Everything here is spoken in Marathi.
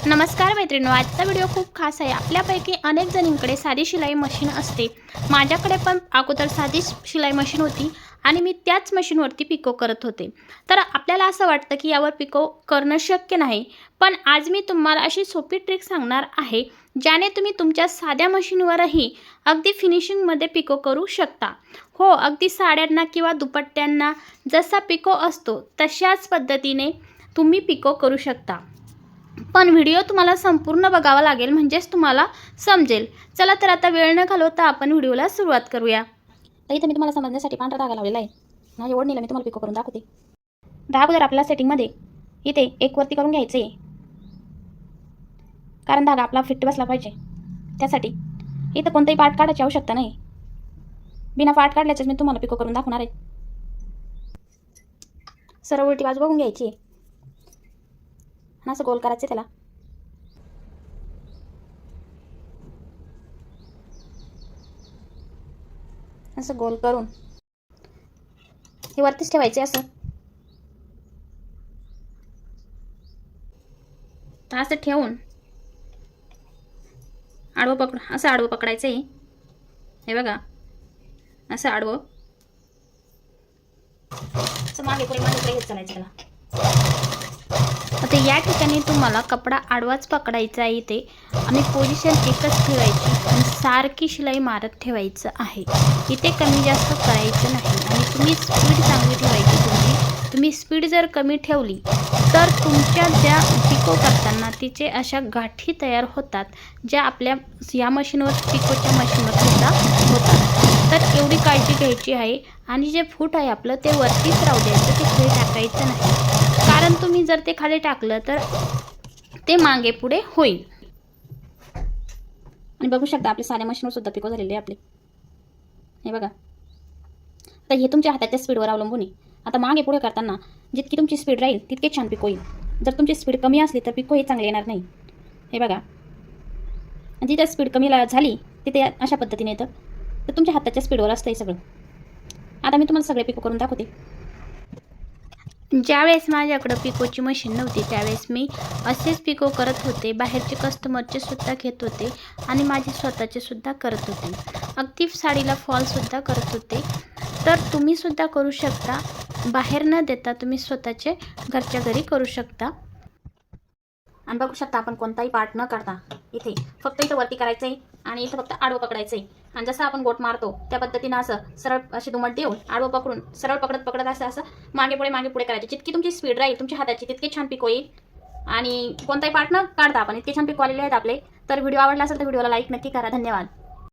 नमस्कार मैत्रिणींनो, आजचा व्हिडिओ खूप खास आहे. आपल्यापैकी अनेक जणींकडे साधी शिलाई मशीन असते. माझ्याकडे पण अगोदर साधी शिलाई मशीन होती आणि मी त्याच मशीनवरती पिको करत होते. तर आपल्याला असं वाटतं की यावर पिको करणं शक्य नाही, पण आज मी तुम्हाला अशी सोपी ट्रिक सांगणार आहे ज्याने तुम्ही तुमच्या साध्या मशीनवरही अगदी फिनिशिंगमध्ये पिको करू शकता. हो, अगदी साड्यांना किंवा दुपट्ट्यांना जसा पिको असतो तशाच पद्धतीने तुम्ही पिको करू शकता. पण व्हिडिओ तुम्हाला संपूर्ण बघावा लागेल, म्हणजेच तुम्हाला समजेल. चला तर आता वेळ न घालवता आपण व्हिडिओला सुरुवात करूया. तर इथे मी तुम्हाला समजण्यासाठी पांढरा धागा लावलेला आहे. माझ्या ओढणीला मी तुम्हाला पिको करून दाखवते. दहा अगोदर आपल्याला सेटिंगमध्ये इथे एक वरती करून घ्यायचे, कारण धागा आपला फिट बसला पाहिजे. त्यासाठी इथं कोणताही पार्ट काढायची आवश्यकता नाही. बिना पार्ट काढल्याचंच मी तुम्हाला पिको करून दाखवणार आहे. सरळ उलटी बाजू बघून घ्यायची, असं गोल करायचं त्याला. असं गोल करून हे वरतीच ठेवायचे. असं ठेवून आडवं असं आडवं पकडायचं आहे. हे बघा, असं आडवं असं मागे पुढे घेत चालायचं त्याला. आता या ठिकाणी तुम्हाला कपडा आडवाच पकडायचा आहे इथे, आणि पोझिशन एकच ठेवायची आणि सारखी शिलाई मारत ठेवायचं आहे. इथे कमी जास्त करायचं नाही आणि तुम्ही स्पीड चांगली ठेवायची. तुम्ही स्पीड जर कमी ठेवली तर तुमच्या ज्या पिको करताना तिचे अशा गाठी तयार होतात, ज्या आपल्या या मशीनवर पिकोच्या मशीनवर सुद्धा होतात. तर एवढी काळजी घ्यायची आहे. आणि जे फूट आहे आपलं ते वरतीच राहू द्यायचं, ते खाली टाकायचं नाही, कारण तुम्ही जर ते खाली टाकलं तर ते मागे पुढे होईल. आणि बघू शकता आपल्या साध्या मशीनवर सुद्धा पिको झालेले आपले. हे बघा. तर हे तुमच्या हाताच्या स्पीडवर अवलंबून आहे. आता मागे पुढे करताना जितकी तुमची स्पीड राहील तितके छान पिको येईल. जर तुमची स्पीड कमी असली तर पिको हे चांगले येणार नाही. हे बघा, जिथे स्पीड कमी झाली तिथे अशा पद्धतीने येतं. तर तुमच्या हाताच्या स्पीडवर असतं हे सगळं. आता मी तुम्हाला सगळे पिको करून दाखवते. ज्यावेळेस माझ्याकडं पिकोची मशीन नव्हती त्यावेळेस मी असेच पिको करत होते. बाहेरचे कस्टमरचे सुद्धा घेत होते आणि माझे स्वतःचे सुद्धा करत होते. अगदी साडीला फॉलसुद्धा करत होते. तर तुम्ही सुद्धा करू शकता. बाहेर न देता तुम्ही स्वतःचे घरच्या घरी करू शकता. आणि बघू शकता आपण कोणताही पार्ट न करता इथे फक्त इथं वरती करायचं आहे आणि इथं फक्त आडवं पकडायचं आहे. आणि जसं आपण गोट मारतो त्या पद्धतीनं असं सरळ अशी दुमट देऊन आडवं पकडून सरळ पकडत असं मागे पुढे करायचे. जितकी तुमची स्पीड राहील तुमच्या हाताची तितके छान पिको येईल. आणि कोणताही पार्ट न काढता आपण इतके छान पिको आलेले आहेत आपले. तर व्हिडिओ आवडला असेल तर व्हिडिओला लाईक नक्की करा. धन्यवाद.